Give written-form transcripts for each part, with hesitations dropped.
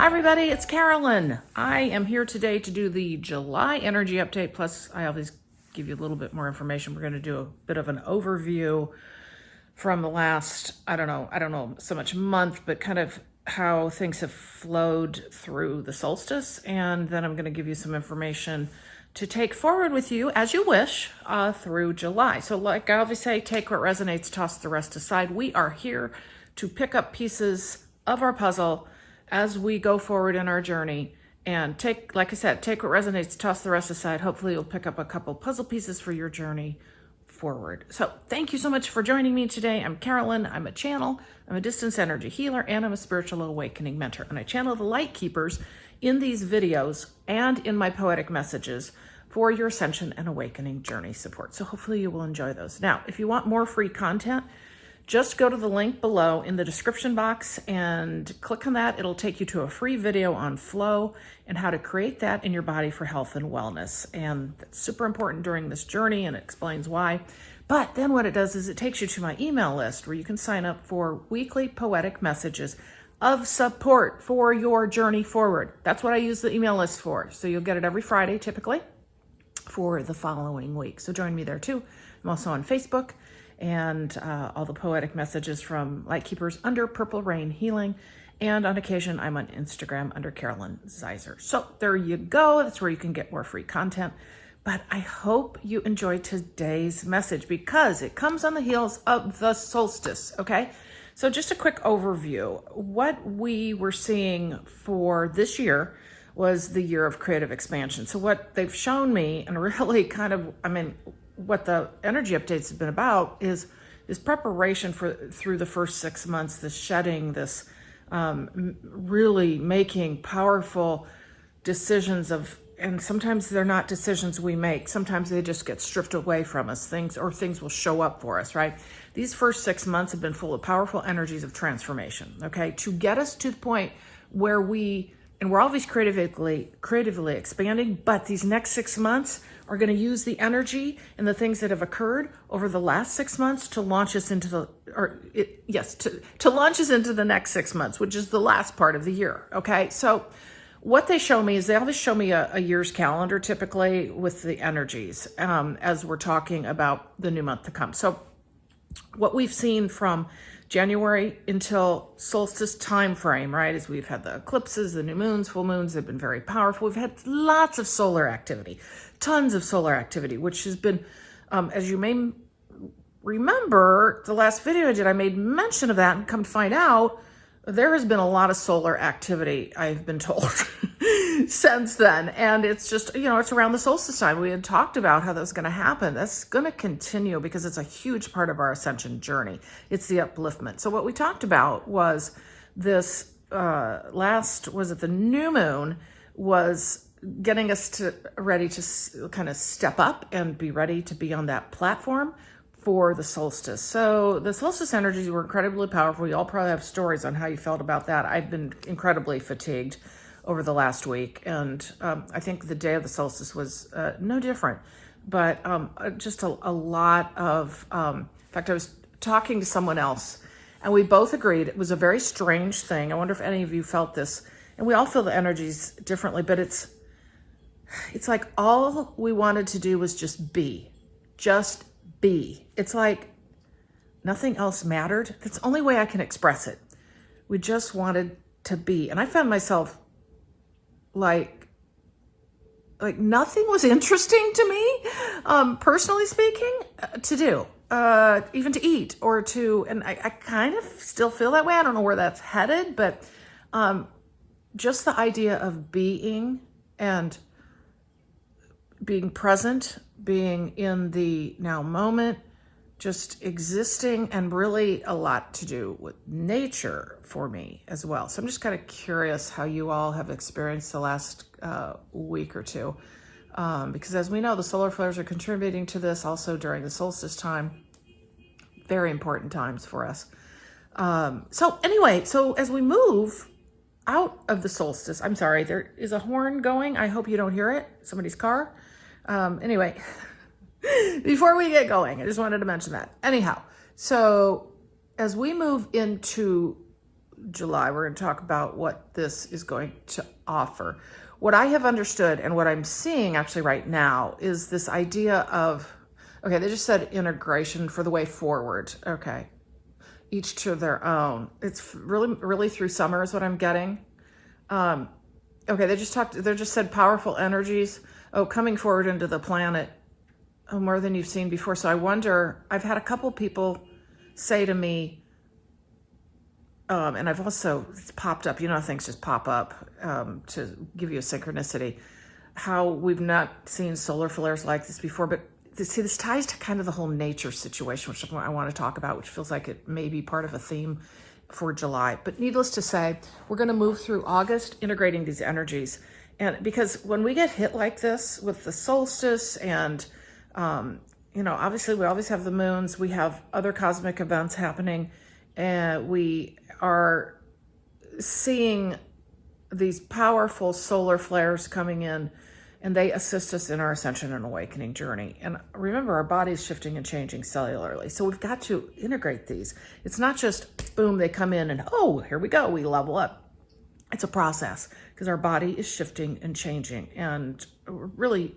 Hi everybody, it's Carolyn. I am here today to do the July energy update, plus I always give you a little bit more information. We're going to do a bit of an overview from the last, I don't know so much month, but kind of how things have flowed through the solstice. And then I'm going to give you some information to take forward with you as you wish through July. So like I always say, take what resonates, toss the rest aside. We are here to pick up pieces of our puzzle as we go forward in our journey, and take, like I said, take what resonates, toss the rest aside. Hopefully you'll pick up a couple puzzle pieces for your journey forward. So thank you so much for joining me today. I'm Carolyn. I'm a channel, I'm a distance energy healer, and I'm a spiritual awakening mentor. And I channel the light keepers in these videos and in my poetic messages for your ascension and awakening journey support. So hopefully you will enjoy those. Now, if you want more free content, just go to the link below in the description box and click on that. It'll take you to a free video on flow and how to create that in your body for health and wellness. And that's super important during this journey, and it explains why. But then what it does is it takes you to my email list where you can sign up for weekly poetic messages of support for your journey forward. That's what I use the email list for. So you'll get it every Friday typically for the following week. So join me there too. I'm also on Facebook, and all the poetic messages from Light Keepers under Purple Rain Healing. And on occasion, I'm on Instagram under Carolyn Zaiser. So there you go. That's where you can get more free content. But I hope you enjoyed today's message because it comes on the heels of the solstice, okay? So just a quick overview. What we were seeing for this year was the year of creative expansion. So what they've shown me, and really kind of, what the energy updates have been about is preparation for through the first 6 months, this shedding, this really making powerful decisions and sometimes they're not decisions we make. Sometimes they just get stripped away from us. Things will show up for us, right? These first 6 months have been full of powerful energies of transformation, okay? To get us to the point where we're always creatively expanding, but these next 6 months are going to use the energy and the things that have occurred over the last 6 months to launch us into to launch us into the next 6 months, which is the last part of the year. Okay. So what they show me is they always show me a year's calendar, typically with the energies, as we're talking about the new month to come. So what we've seen from January until solstice time frame, right, is we've had the eclipses, the new moons, full moons. They've been very powerful. We've had lots of solar activity, tons of solar activity, which has been, as you may remember, the last video I did, I made mention of that, and come to find out, there has been a lot of solar activity, I've been told, since then. And it's just, it's around the solstice time. We had talked about how that's going to happen. That's going to continue because it's a huge part of our ascension journey. It's the upliftment. So what we talked about was this the new moon was getting us ready to kind of step up and be ready to be on that platform for the solstice. So the solstice energies were incredibly powerful. You all probably have stories on how you felt about that. I've been incredibly fatigued over the last week, and I think the day of the solstice was no different, but just a lot of, in fact, I was talking to someone else and we both agreed it was a very strange thing. I wonder if any of you felt this, and we all feel the energies differently, but it's like all we wanted to do was just be. It's like nothing else mattered. That's the only way I can express it. We just wanted to be. And I found myself like nothing was interesting to me, personally speaking, to do, even to eat or to, and I kind of still feel that way. I don't know where that's headed, but just the idea of being and being present, being in the now moment, just existing, and really a lot to do with nature for me as well. So I'm just kind of curious how you all have experienced the last week or two, because as we know, the solar flares are contributing to this also during the solstice time. Very important times for us. So anyway, so as we move out of the solstice, I'm sorry, there is a horn going. I hope you don't hear it. Somebody's car. Anyway, before we get going, I just wanted to mention that. Anyhow, so as we move into July. We're going to talk about what this is going to offer. What I have understood and what I'm seeing actually right now is this idea of, okay, they just said integration for the way forward. Okay. Each to their own. It's really through summer is what I'm getting. Okay, they just said powerful energies. Oh, coming forward into the planet. Oh, more than you've seen before. So I wonder, I've had a couple people say to me, and I've also, it's popped up, you know, things just pop up to give you a synchronicity, how we've not seen solar flares like this before. But see, this ties to kind of the whole nature situation, which I want to talk about, which feels like it may be part of a theme for July. But needless to say, we're going to move through August integrating these energies. And because when we get hit like this with the solstice and, you know, obviously we always have the moons, we have other cosmic events happening, and we are seeing these powerful solar flares coming in, and they assist us in our ascension and awakening journey. And remember, our body's shifting and changing cellularly. So we've got to integrate these. It's not just, boom, they come in and, oh, here we go, we level up. It's a process because our body is shifting and changing and really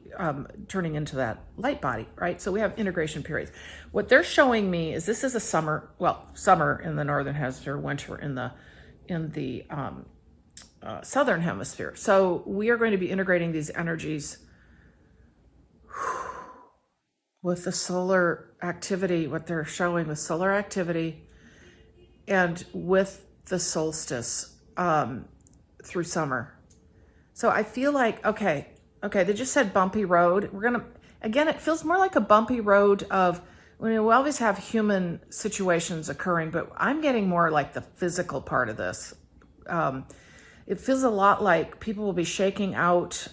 turning into that light body, right? So we have integration periods. What they're showing me is this is a summer, well, summer in the northern hemisphere, winter in the southern hemisphere. So we are going to be integrating these energies with the solar activity, what they're showing with solar activity and with the solstice through summer. So I feel like, okay, they just said bumpy road. We're going to, again, it feels more like a bumpy road of, we always have human situations occurring, but I'm getting more like the physical part of this. It feels a lot like people will be shaking out.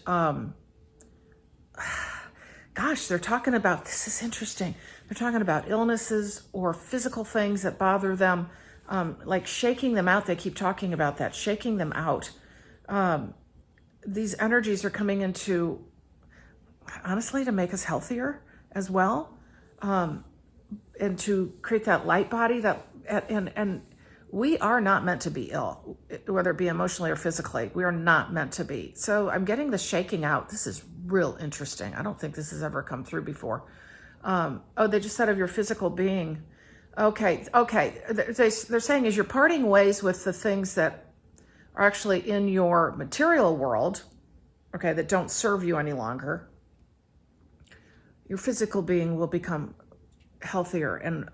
Gosh, they're talking about, this is interesting. They're talking about illnesses or physical things that bother them, like shaking them out. They keep talking about that, shaking them out. These energies are coming into, honestly, to make us healthier as well, and to create that light body that, and we are not meant to be ill, whether it be emotionally or physically. We are not meant to be. So I'm getting the shaking out. This is real interesting. I don't think this has ever come through before. Oh, they just said of your physical being. Okay. They're saying as you're parting ways with the things that are actually in your material world, okay, that don't serve you any longer, your physical being will become healthier and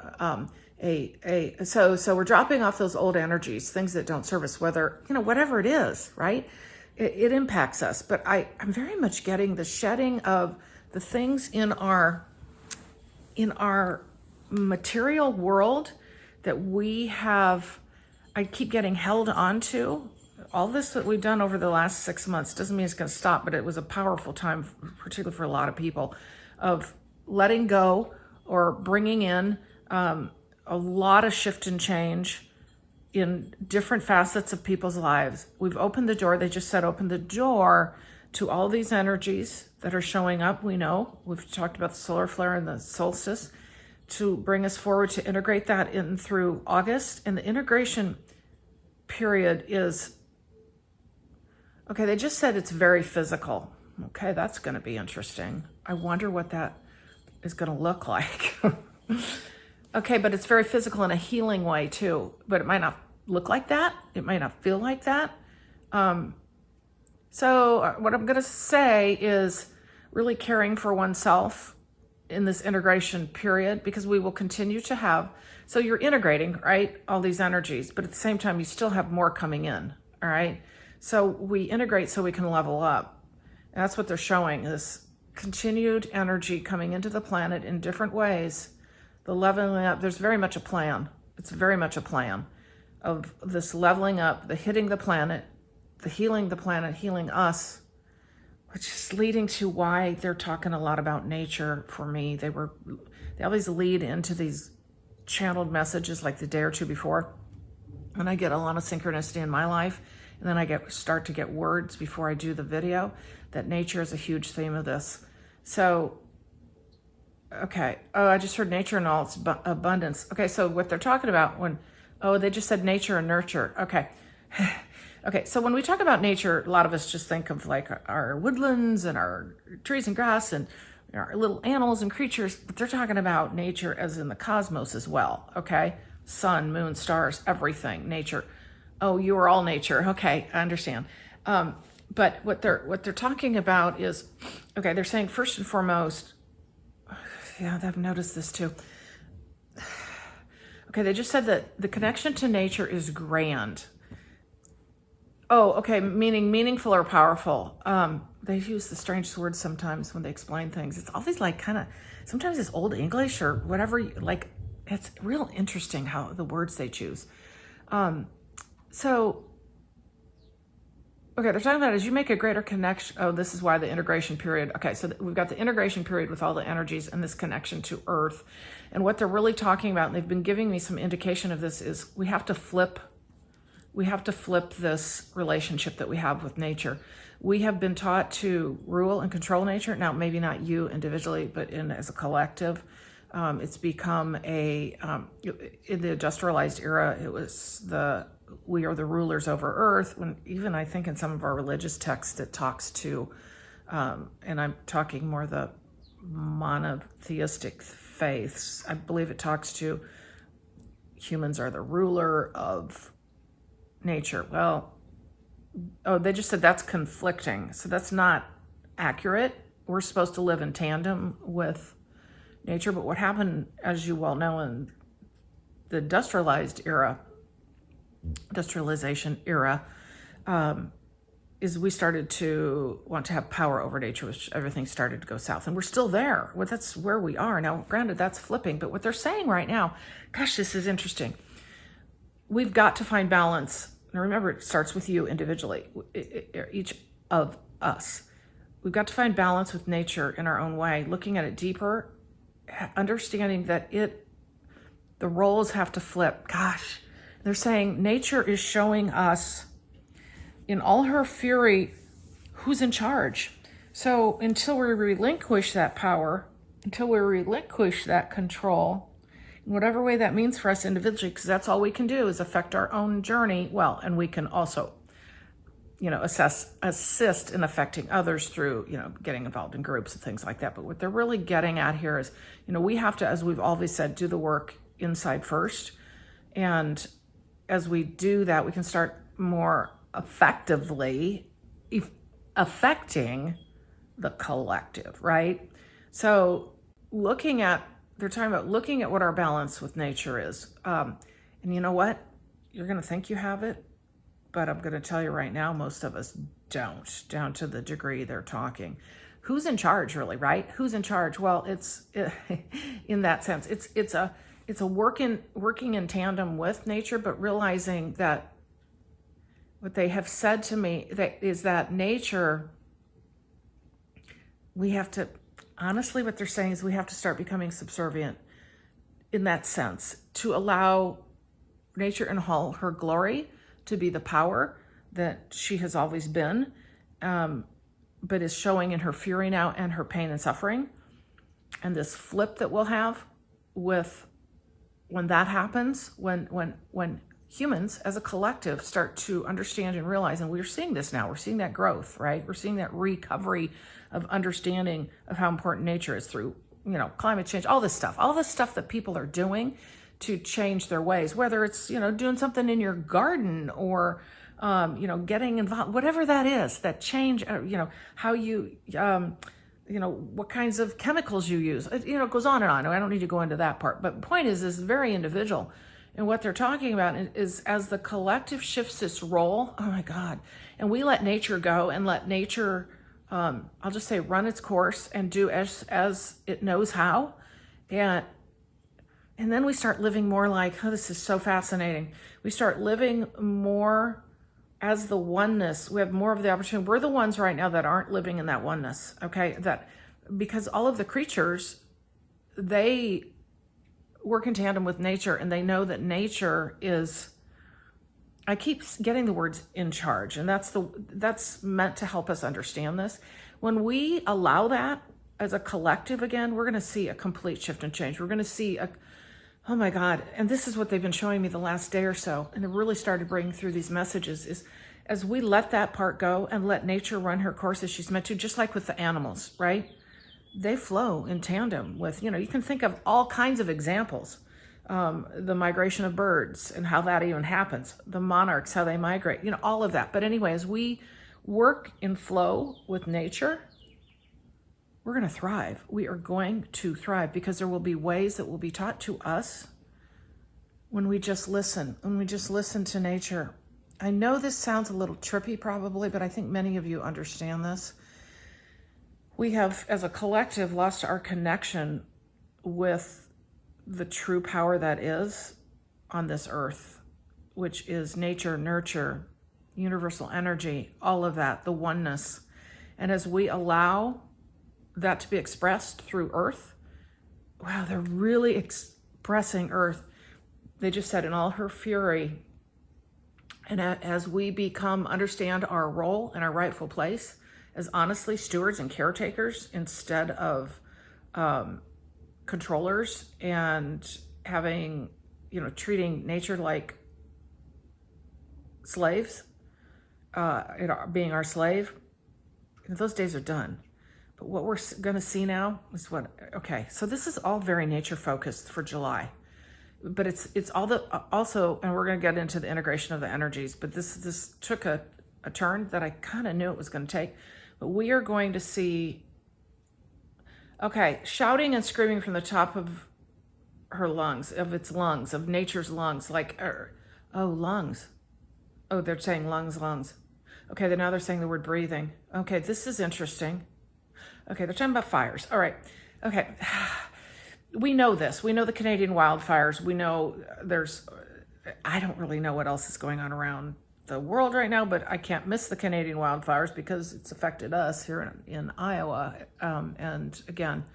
so we're dropping off those old energies, things that don't serve us, whether, you know, whatever it is, right? It impacts us. But I'm very much getting the shedding of the things in our material world that we have, I keep getting held onto. All this that we've done over the last 6 months doesn't mean it's going to stop, but it was a powerful time, particularly for a lot of people, of letting go or bringing in a lot of shift and change in different facets of people's lives. We've opened the door. They just said open the door to all these energies that are showing up. We know, we've talked about the solar flare and the solstice, to bring us forward to integrate that in through August. And the integration period is, okay, they just said it's very physical. Okay, that's going to be interesting. I wonder what that is going to look like. Okay, but it's very physical in a healing way too. But it might not look like that. It might not feel like that. So what I'm going to say is really caring for oneself in this integration period, because we will continue to have, so you're integrating, right, all these energies, but at the same time, you still have more coming in, all right? So we integrate so we can level up. And that's what they're showing, is continued energy coming into the planet in different ways. The leveling up, there's very much a plan. It's very much a plan of this leveling up, the hitting the planet, the healing us, which is leading to why they're talking a lot about nature for me. They always lead into these channeled messages like the day or two before. And I get a lot of synchronicity in my life. And then I start to get words before I do the video that nature is a huge theme of this. So, okay. Oh, I just heard nature and all its abundance. Okay, so what they're talking about when Oh, they just said nature and nurture. Okay. Okay, so when we talk about nature, a lot of us just think of like our woodlands and our trees and grass and our little animals and creatures, but they're talking about nature as in the cosmos as well, okay? Sun, moon, stars, everything, nature. Oh, you are all nature. Okay, I understand. But what they're talking about is, okay, they're saying first and foremost, yeah, I've noticed this too. Okay, they just said that the connection to nature is grand. Oh, okay, meaning meaningful or powerful. They use the strange words sometimes when they explain things. It's always like kind of, sometimes it's old English or whatever, like it's real interesting how the words they choose. So, okay, they're talking about as you make a greater connection. Oh, this is why the integration period. Okay, so we've got the integration period with all the energies and this connection to Earth. And what they're really talking about, and they've been giving me some indication of this, is we have to flip this relationship that we have with nature. We have been taught to rule and control nature. Now, maybe not you individually, but as a collective. It's become in the industrialized era, it was we are the rulers over Earth. When even I think in some of our religious texts, it talks to, and I'm talking more the monotheistic faiths. I believe it talks to humans are the ruler of nature. Well, oh, they just said that's conflicting. So that's not accurate. We're supposed to live in tandem with nature. But what happened, as you well know, in the industrialization era, is we started to want to have power over nature, which everything started to go south. And we're still there. Well, that's where we are. Now, granted, that's flipping. But what they're saying right now, gosh, this is interesting. We've got to find balance. And remember, it starts with you individually, each of us. We've got to find balance with nature in our own way, looking at it deeper, understanding that the roles have to flip. Gosh, they're saying nature is showing us in all her fury who's in charge. So until we relinquish that power, until we relinquish that control, in whatever way that means for us individually, because that's all we can do is affect our own journey. Well, and we can also, assist in affecting others through, getting involved in groups and things like that. But what they're really getting at here is, we have to, as we've always said, do the work inside first. And as we do that, we can start more effectively affecting the collective, right? So they're talking about looking at what our balance with nature is. And you know what? You're going to think you have it, but I'm going to tell you right now, most of us don't, down to the degree they're talking. Who's in charge, really, right? Who's in charge? Well, it's in that sense, it's a working in tandem with nature, but realizing that what they have said to me is that nature, we have to, honestly, what they're saying is we have to start becoming subservient in that sense, to allow nature in all her glory to be the power that she has always been, but is showing in her fury now and her pain and suffering. And this flip that we'll have with when that happens, when humans as a collective start to understand and realize, and we're seeing this now, we're seeing that growth, right? We're seeing that recovery of understanding of how important nature is through, climate change, all this stuff that people are doing to change their ways, whether it's, doing something in your garden or, getting involved, whatever that is, that change, how you, what kinds of chemicals you use, it goes on and on. I don't need to go into that part, but the point is very individual. And what they're talking about is as the collective shifts its role, oh my God, and we let nature go and let nature, I'll just say, run its course and do as it knows how. And then we start living more like, oh, this is so fascinating. We start living more as the oneness. We have more of the opportunity. We're the ones right now that aren't living in that oneness, okay? That because all of the creatures, they work in tandem with nature, and they know that nature is, I keep getting the words in charge, and that's meant to help us understand this. When we allow that as a collective again, we're going to see a complete shift and change. We're going to see Oh my God. And this is what they've been showing me the last day or so. And it really started bringing through these messages is as we let that part go and let nature run her course as she's meant to, just like with the animals, right? They flow in tandem with, you can think of all kinds of examples. The migration of birds and how that even happens. The monarchs, how they migrate, all of that. But anyway, as we work in flow with nature, we're going to thrive. We are going to thrive because there will be ways that will be taught to us when we just listen, to nature. I know this sounds a little trippy probably, but I think many of you understand this. We have, as a collective, lost our connection with the true power that is on this earth, which is nature, nurture, universal energy, all of that, the oneness. And as we allow that to be expressed through earth, wow, they're really expressing earth. They just said in all her fury. And as we understand our role and our rightful place as honestly stewards and caretakers instead of controllers, and having, treating nature like slaves, being our slave, those days are done. But what we're going to see now is so this is all very nature focused for July, but it's all also, and we're going to get into the integration of the energies, but this took a turn that I kind of knew it was going to take, but we are going to see, shouting and screaming from the top of her lungs, of nature's lungs, lungs. Oh, they're saying lungs. Okay, now they're saying the word breathing. Okay, this is interesting. Okay, they're talking about fires. All right. Okay. We know this. We know the Canadian wildfires. We know I don't really know what else is going on around the world right now, but I can't miss the Canadian wildfires because it's affected us here in Iowa. And again,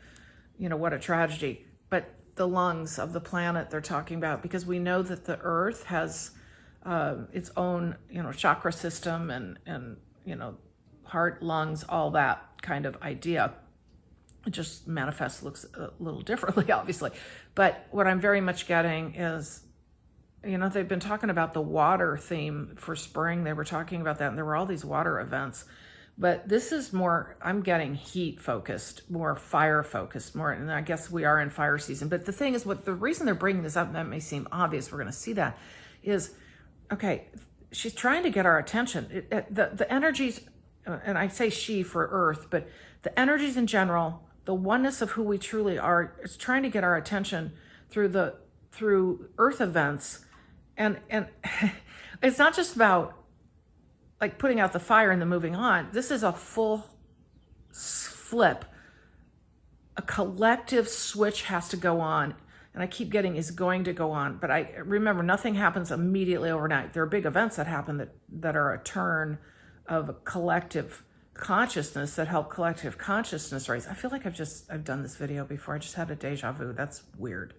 what a tragedy. But the lungs of the planet they're talking about, because we know that the earth has its own, chakra system and heart, lungs, all that kind of idea. It just looks a little differently, obviously. But what I'm very much getting is, they've been talking about the water theme for spring. They were talking about that, and there were all these water events. But this is more, I'm getting heat focused, more fire focused, more, and I guess we are in fire season. But the thing is, the reason they're bringing this up, and that may seem obvious, we're going to see that, is, she's trying to get our attention. The energies, and I say she for Earth, but the energies in general, the oneness of who we truly are, is trying to get our attention through Earth events, and it's not just about putting out the fire and then moving on. This is a full flip. A collective switch has to go on, and I keep getting is going to go on. But I remember nothing happens immediately overnight. There are big events that happen that are a turn of collective consciousness that help collective consciousness rise. I feel like I've done this video before. I just had a deja vu. That's weird.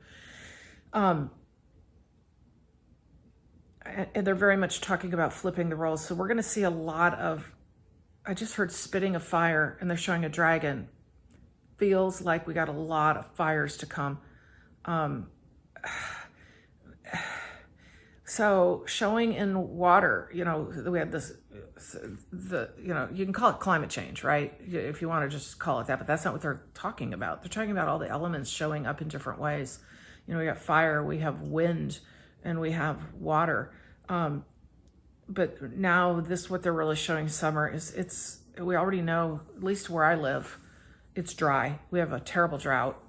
And they're very much talking about flipping the roles. So we're going to see a lot of, I just heard spitting of fire, and they're showing a dragon. Feels like we got a lot of fires to come. So showing in water, we had this, you can call it climate change, right? If you want to just call it that, but that's not what they're talking about. They're talking about all the elements showing up in different ways. We got fire, we have wind, and we have water. But now what they're really showing summer is we already know, at least where I live, it's dry. We have a terrible drought.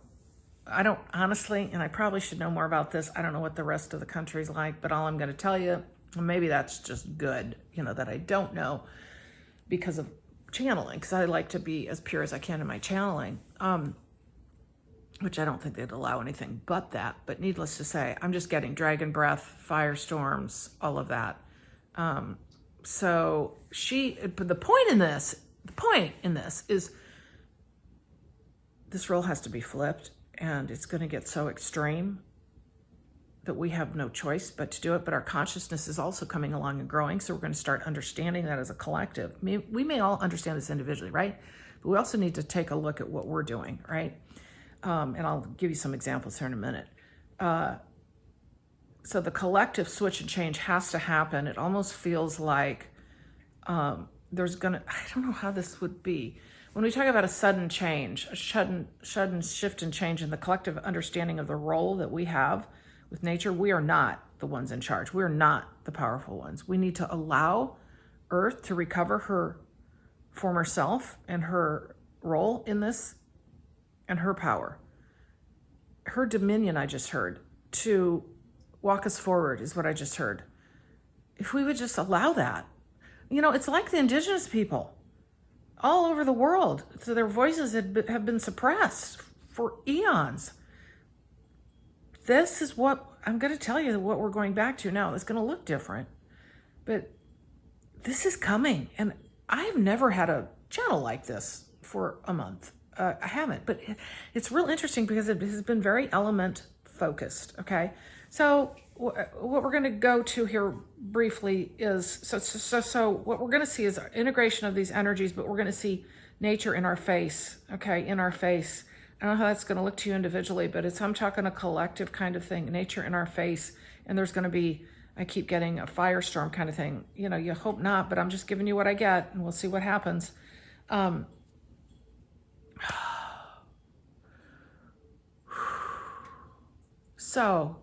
I don't honestly, and I probably should know more about this, I don't know what the rest of the country's like, but all I'm going to tell you, and maybe that's just good, that I don't know because of channeling, because I like to be as pure as I can in my channeling, which I don't think they'd allow anything but that. But needless to say, I'm just getting dragon breath, firestorms, all of that. But the point in this is this role has to be flipped, and it's going to get so extreme that we have no choice but to do it. But our consciousness is also coming along and growing, so we're going to start understanding that as a collective. We may all understand this individually, right? But we also need to take a look at what we're doing, right? And I'll give you some examples here in a minute. So the collective switch and change has to happen. It almost feels like there's gonna, I don't know how this would be. When we talk about a sudden change, a sudden shift and change in the collective understanding of the role that we have with nature, we are not the ones in charge. We're not the powerful ones. We need to allow Earth to recover her former self and her role in this and her power. Her dominion, I just heard, to walk us forward is what I just heard. If we would just allow that. You know, it's like the indigenous people all over the world. So their voices have been suppressed for eons. This is what I'm going to tell you, what we're going back to now. It's going to look different, but this is coming. And I've never had a channel like this for a month. I haven't, but it's real interesting because it has been very element focused. Okay. So what we're going to go to here briefly is, so what we're going to see is our integration of these energies, but we're going to see nature in our face. Okay. In our face. I don't know how that's going to look to you individually, but I'm talking a collective kind of thing, nature in our face. And there's going to be, I keep getting a firestorm kind of thing. You know, you hope not, but I'm just giving you what I get and we'll see what happens. So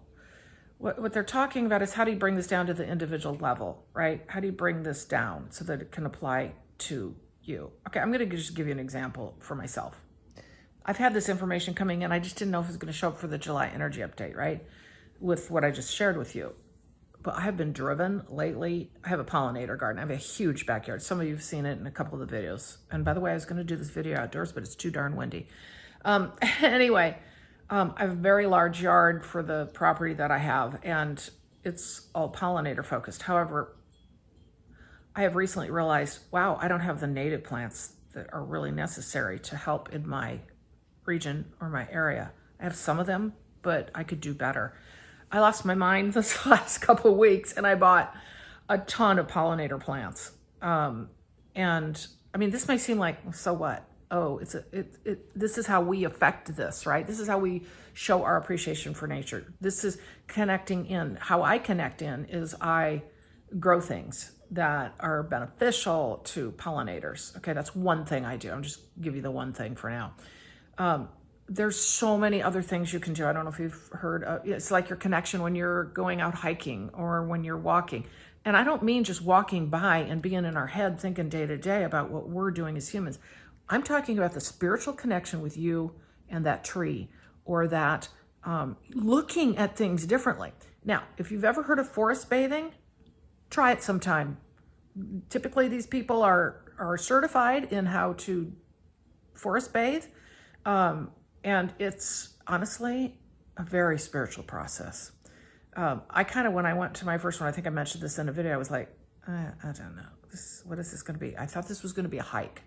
what they're talking about is how do you bring this down to the individual level, right? How do you bring this down so that it can apply to you? Okay, I'm going to just give you an example for myself. I've had this information coming in. I just didn't know if it was going to show up for the July energy update, right? With what I just shared with you. But I have been driven lately. I have a pollinator garden. I have a huge backyard. Some of you have seen it in a couple of the videos. And by the way, I was going to do this video outdoors, but it's too darn windy. Anyway, I have a very large yard for the property that I have, and it's all pollinator focused. However, I have recently realized, wow, I don't have the native plants that are really necessary to help in my region or my area. I have some of them, but I could do better. I lost my mind this last couple of weeks and I bought a ton of pollinator plants. And I mean, this may seem like, so what? Oh, this is how we affect this, right? This is how we show our appreciation for nature. This is connecting in. How I connect in is I grow things that are beneficial to pollinators. Okay, that's one thing I do. I'm just give you the one thing for now. There's so many other things you can do. I don't know if you've heard, it's like your connection when you're going out hiking or when you're walking. And I don't mean just walking by and being in our head thinking day to day about what we're doing as humans. I'm talking about the spiritual connection with you and that tree, or that looking at things differently. Now, if you've ever heard of forest bathing, try it sometime. Typically, these people are certified in how to forest bathe. And it's honestly a very spiritual process. I kind of, when I went to my first one, I think I mentioned this in a video, I was like, I don't know. What is this going to be? I thought this was going to be a hike.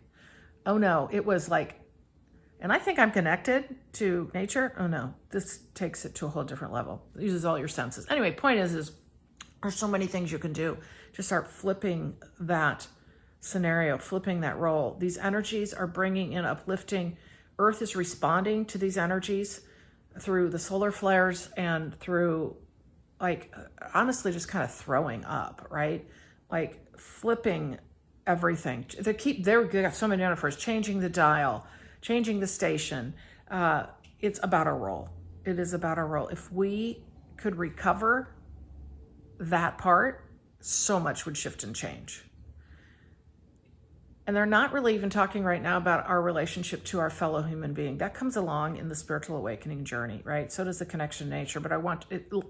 Oh no, it was like, and I think I'm connected to nature. Oh no, this takes it to a whole different level. It uses all your senses. Anyway, point is there's so many things you can do to start flipping that scenario, flipping that role. These energies are bringing in uplifting. Earth is responding to these energies through the solar flares and through, like, honestly, just kind of throwing up, right? Like flipping everything. They got so many metaphors, changing the dial, changing the station. It's about our role. It is about our role. If we could recover that part, so much would shift and change. And they're not really even talking right now about our relationship to our fellow human being. That comes along in the spiritual awakening journey, right? So does the connection to nature. But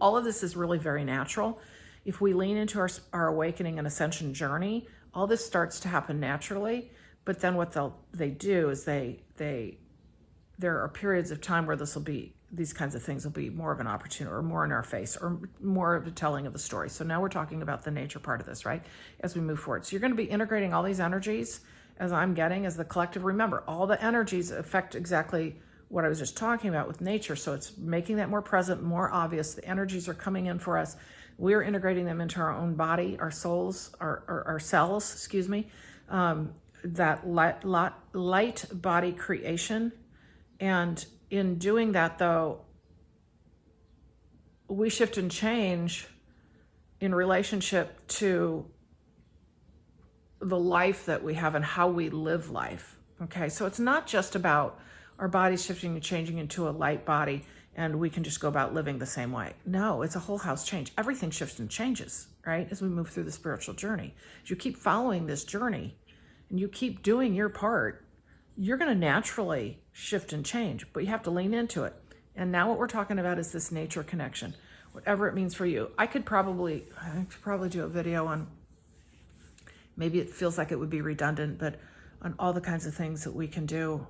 all of this is really very natural. If we lean into our awakening and ascension journey, all this starts to happen naturally. But then what they do is there are periods of time where these kinds of things will be more of an opportunity, or more in our face, or more of a telling of the story. So now we're talking about the nature part of this, right? As we move forward. So you're going to be integrating all these energies as I'm getting as the collective. Remember, all the energies affect exactly what I was just talking about with nature. So it's making that more present, more obvious. The energies are coming in for us. We're integrating them into our own body, our souls, our cells, excuse me, that light body creation. And in doing that, though, we shift and change in relationship to the life that we have and how we live life. Okay, so it's not just about our bodies shifting and changing into a light body and we can just go about living the same way. No, it's a whole house change. Everything shifts and changes, right? As we move through the spiritual journey. As you keep following this journey and you keep doing your part, you're going to naturally shift and change, but you have to lean into it. And now what we're talking about is this nature connection, whatever it means for you. I could probably do a video on, maybe it feels like it would be redundant, but on all the kinds of things that we can do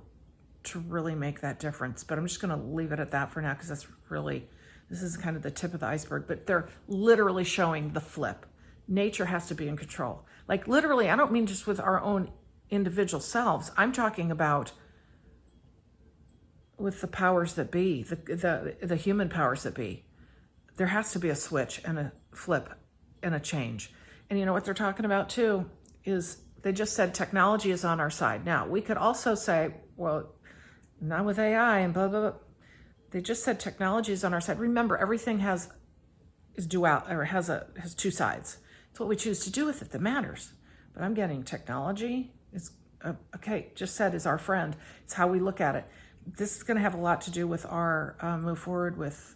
to really make that difference. But I'm just going to leave it at that for now, because this is kind of the tip of the iceberg, but they're literally showing the flip. Nature has to be in control. Like literally, I don't mean just with our own individual selves. I'm talking about with the powers that be, the human powers that be. There has to be a switch and a flip and a change. And you know what they're talking about too is they just said technology is on our side. Now, we could also say, well, not with AI and blah, blah, blah. They just said technology is on our side. Remember, everything has two sides. It's what we choose to do with it that matters. But I'm getting technology is okay, just said is our friend. It's how we look at it. This is going to have a lot to do with our move forward with,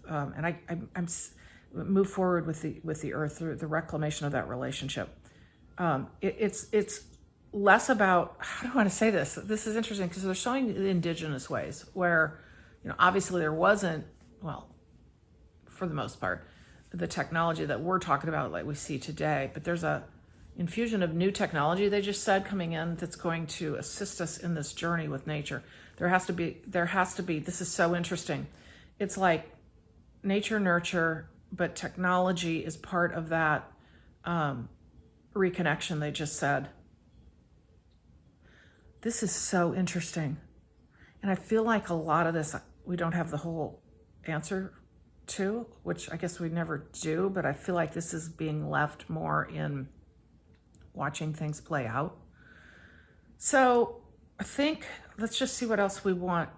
move forward with the earth through the reclamation of that relationship. It's less about, how do I want to say this? This is interesting because they're showing the indigenous ways where, obviously there wasn't, well, for the most part, the technology that we're talking about like we see today, but there's a infusion of new technology, they just said, coming in that's going to assist us in this journey with nature. There has to be, this is so interesting. It's like nature, nurture, but technology is part of that reconnection they just said. This is so interesting. And I feel like a lot of this, we don't have the whole answer to, which I guess we never do, but I feel like this is being left more in watching things play out. So I think, let's just see what else we want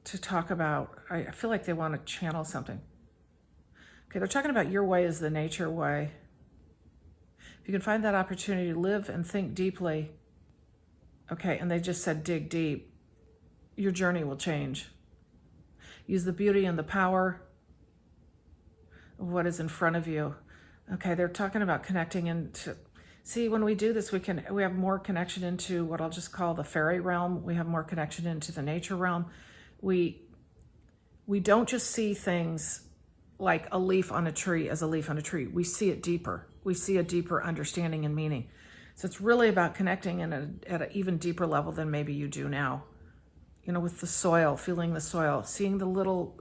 to talk about. I feel like they want to channel something. Okay, they're talking about your way is the nature way. If you can find that opportunity to live and think deeply, okay, and they just said dig deep, your journey will change. Use the beauty and the power of what is in front of you. Okay, they're talking about connecting into, see, when we do this, we have more connection into what I'll just call the fairy realm. We have more connection into the nature realm. We don't just see things like a leaf on a tree as a leaf on a tree. We see it deeper. We see a deeper understanding and meaning. So it's really about connecting at an even deeper level than maybe you do now. With the soil, feeling the soil, seeing the little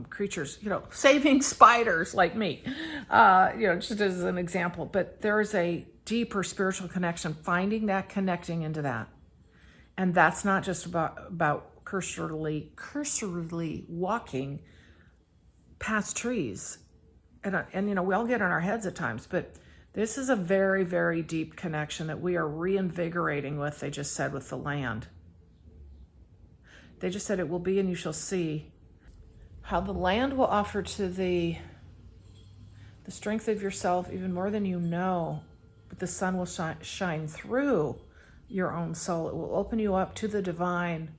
creatures, saving spiders like me, just as an example. But there is a deeper spiritual connection, finding that, connecting into that. And that's not just about cursorily walking past trees. And we all get in our heads at times, but this is a very, very deep connection that we are reinvigorating with, they just said, with the land. They just said it will be and you shall see how the land will offer to the strength of yourself even more than you know, but the sun will shine through your own soul. It will open you up to the divine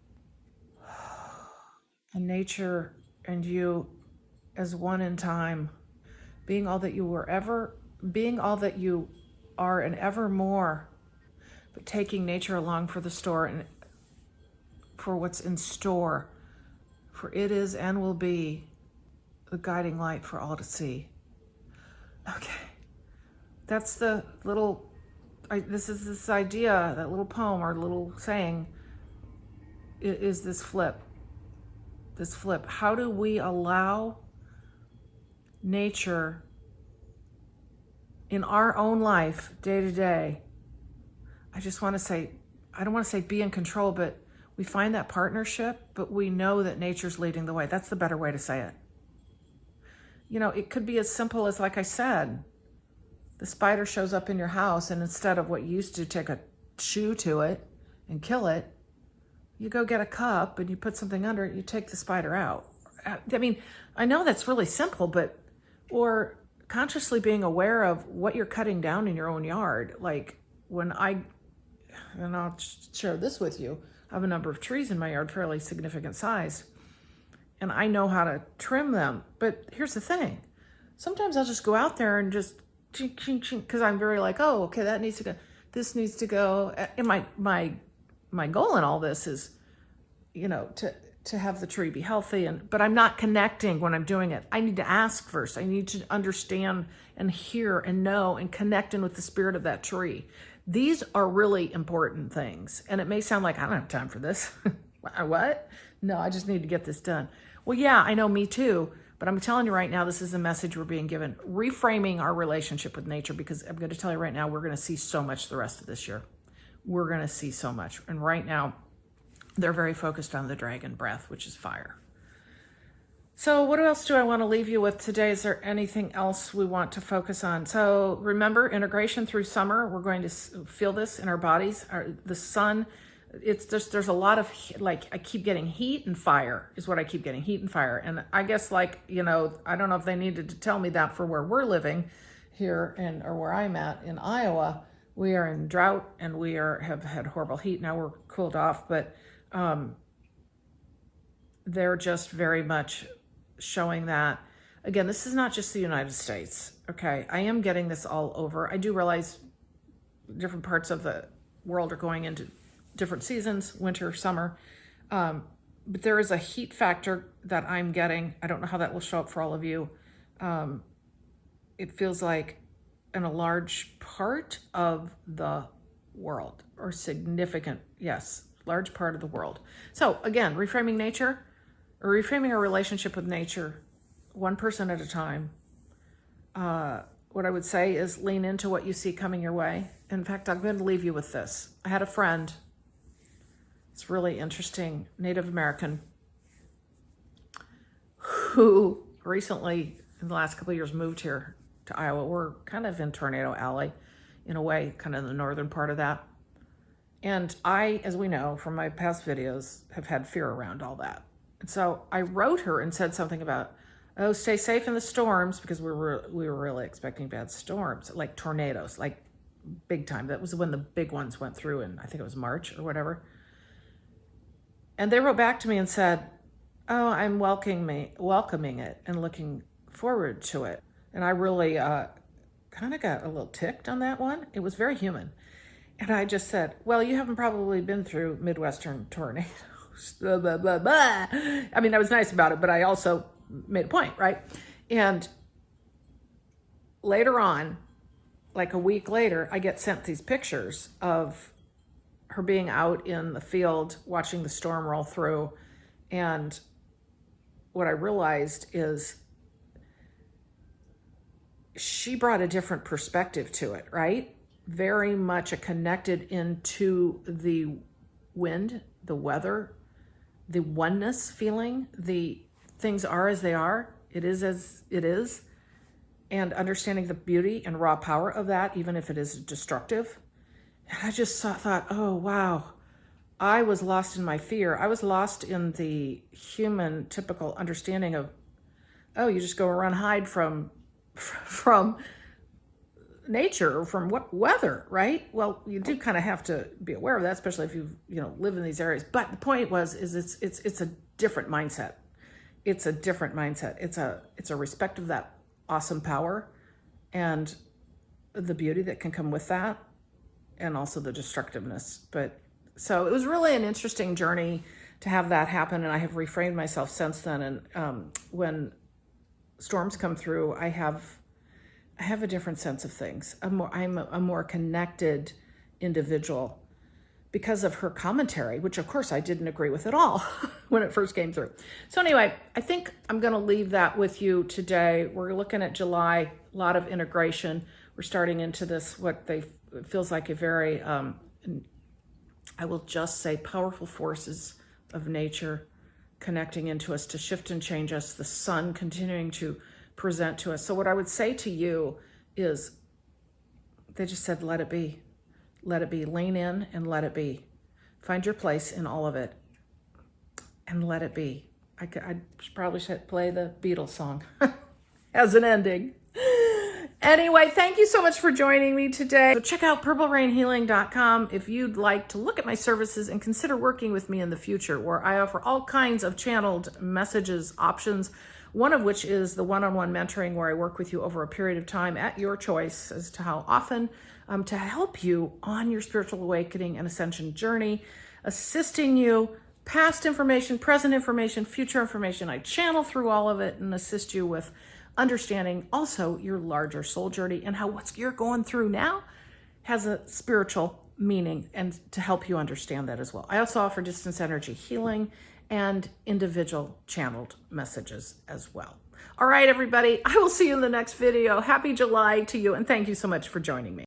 and nature and you as one in time, being all that you are and ever more, but taking nature along for the store and for what's in store, for it is and will be the guiding light for all to see. Okay, that's the little, this idea, that little poem or little saying is this flip. How do we allow nature in our own life day to day? I just want to say, I don't want to say be in control, but we find that partnership, but we know that nature's leading the way. That's the better way to say it. It could be as simple as, like I said, the spider shows up in your house and instead of what you used to take a shoe to it and kill it, you go get a cup and you put something under it, you take the spider out. I mean, I know that's really simple, but or consciously being aware of what you're cutting down in your own yard. Like and I'll share this with you, I have a number of trees in my yard, fairly significant size, and I know how to trim them. But here's the thing. Sometimes I'll just go out there and just chink, chink, chink, because I'm very like, oh, okay, that needs to go. This needs to go. And my goal in all this is, to have the tree be healthy. But I'm not connecting when I'm doing it. I need to ask first. I need to understand and hear and know and connect in with the spirit of that tree. These are really important things. And it may sound like I don't have time for this. What? No, I just need to get this done. Well, yeah, I know, me too. But I'm telling you right now, this is a message we're being given. Reframing our relationship with nature, because I'm going to tell you right now, we're going to see so much the rest of this year. We're going to see so much. And right now, they're very focused on the dragon breath, which is fire. So what else do I want to leave you with today? Is there anything else we want to focus on? So remember, integration through summer. We're going to feel this in our bodies. The sun, it's just, there's a lot of, I keep getting heat and fire is what I keep getting, heat and fire. And I guess I don't know if they needed to tell me that for where we're living here or where I'm at in Iowa. We are in drought and we have had horrible heat. Now we're cooled off, but they're just very much showing that. Again, this is not just the United States, okay? I am getting this all over. I do realize different parts of the world are going into different seasons, winter, summer, but there is a heat factor that I'm getting. I don't know how that will show up for all of you. It feels like in a large part of the world, or significant, yes, large part of the world. So again, reframing nature, or reframing our relationship with nature, one person at a time. What I would say is lean into what you see coming your way. In fact, I'm going to leave you with this. I had a friend, it's really interesting, Native American, who recently, in the last couple of years, moved here to Iowa. We're kind of in Tornado Alley, in a way, kind of the northern part of that. And I, as we know from my past videos, have had fear around all that. And so I wrote her and said something about, oh, stay safe in the storms, because we were really expecting bad storms, like tornadoes, like big time. That was when the big ones went through in, I think it was March or whatever. And they wrote back to me and said, oh, I'm welcoming it and looking forward to it. And I really kind of got a little ticked on that one. It was very human. And I just said, well, you haven't probably been through Midwestern tornadoes. Blah, blah, blah, blah. I mean, I was nice about it, but I also made a point, right? And later on, like a week later, I get sent these pictures of her being out in the field watching the storm roll through. And what I realized is she brought a different perspective to it, right? Very much a connected into the wind, the weather, the oneness feeling, the things are as they are, it is as it is, and understanding the beauty and raw power of that, even if it is destructive. And I just thought, oh, wow, I was lost in my fear. I was lost in the human typical understanding of, oh, you just go around hide from nature or from what weather, right? Well, you do kind of have to be aware of that, especially if you live in these areas. But the point is it's a different mindset. It's a different mindset. It's a respect of that awesome power and the beauty that can come with that, and also the destructiveness. But so it was really an interesting journey to have that happen, and I have reframed myself since then. And when storms come through, I have a different sense of things. I'm a more connected individual because of her commentary, which of course I didn't agree with at all when it first came through. So anyway, I think I'm going to leave that with you today. We're looking at July, a lot of integration. We're starting into this, it feels like a very, I will just say, powerful forces of nature connecting into us to shift and change us, the sun continuing to present to us. So what I would say to you is, they just said, let it be. Let it be. Lean in and let it be. Find your place in all of it and let it be. I probably should play the Beatles song. has an ending. Anyway, thank you so much for joining me today. So check out purplerainhealing.com if you'd like to look at my services and consider working with me in the future, where I offer all kinds of channeled messages options, one of which is the one-on-one mentoring, where I work with you over a period of time at your choice as to how often, to help you on your spiritual awakening and ascension journey, assisting you, past information, present information, future information. I channel through all of it and assist you with understanding also your larger soul journey and how what you're going through now has a spiritual meaning, and to help you understand that as well. I also offer distance energy healing and individual channeled messages as well. All right, everybody, I will see you in the next video. Happy July to you, and thank you so much for joining me.